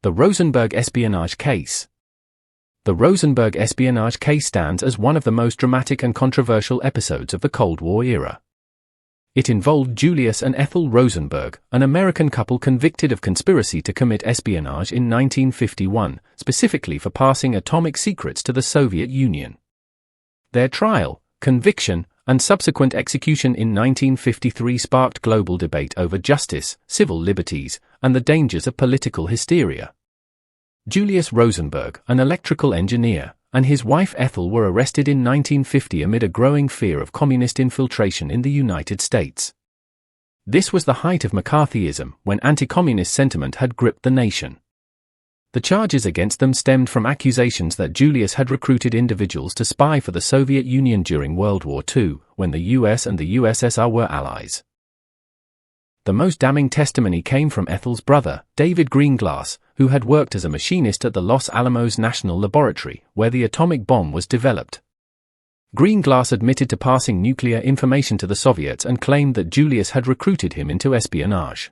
The Rosenberg espionage case. The Rosenberg espionage case stands as one of the most dramatic and controversial episodes of the Cold War era. It involved Julius and Ethel Rosenberg, an American couple convicted of conspiracy to commit espionage in 1951, specifically for passing atomic secrets to the Soviet Union. Their trial, conviction, and subsequent execution in 1953 sparked global debate over justice, civil liberties, and the dangers of political hysteria. Julius Rosenberg, an electrical engineer, and his wife Ethel were arrested in 1950 amid a growing fear of communist infiltration in the United States. This was the height of McCarthyism, when anti-communist sentiment had gripped the nation. The charges against them stemmed from accusations that Julius had recruited individuals to spy for the Soviet Union during World War II, when the US and the USSR were allies. The most damning testimony came from Ethel's brother, David Greenglass, who had worked as a machinist at the Los Alamos National Laboratory, where the atomic bomb was developed. Greenglass admitted to passing nuclear information to the Soviets and claimed that Julius had recruited him into espionage.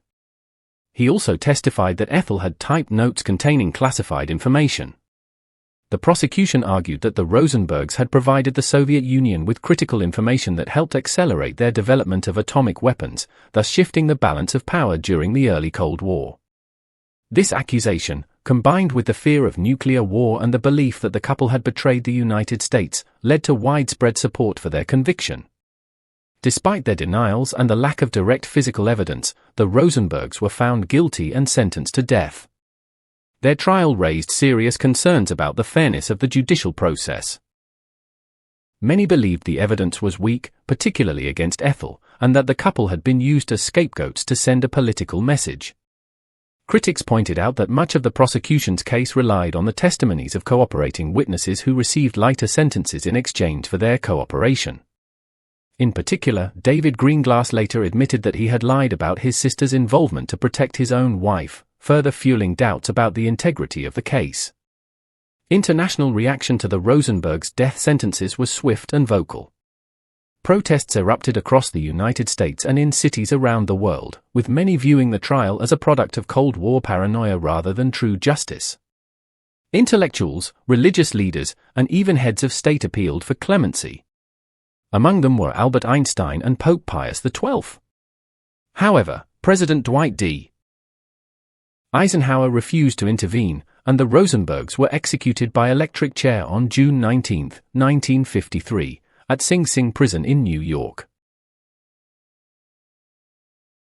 He also testified that Ethel had typed notes containing classified information. The prosecution argued that the Rosenbergs had provided the Soviet Union with critical information that helped accelerate their development of atomic weapons, thus shifting the balance of power during the early Cold War. This accusation, combined with the fear of nuclear war and the belief that the couple had betrayed the United States, led to widespread support for their conviction. Despite their denials and the lack of direct physical evidence, the Rosenbergs were found guilty and sentenced to death. Their trial raised serious concerns about the fairness of the judicial process. Many believed the evidence was weak, particularly against Ethel, and that the couple had been used as scapegoats to send a political message. Critics pointed out that much of the prosecution's case relied on the testimonies of cooperating witnesses who received lighter sentences in exchange for their cooperation. In particular, David Greenglass later admitted that he had lied about his sister's involvement to protect his own wife, further fueling doubts about the integrity of the case. International reaction to the Rosenbergs' death sentences was swift and vocal. Protests erupted across the United States and in cities around the world, with many viewing the trial as a product of Cold War paranoia rather than true justice. Intellectuals, religious leaders, and even heads of state appealed for clemency. Among them were Albert Einstein and Pope Pius XII. However, President Dwight D. Eisenhower refused to intervene, and the Rosenbergs were executed by electric chair on June 19, 1953, at Sing Sing Prison in New York.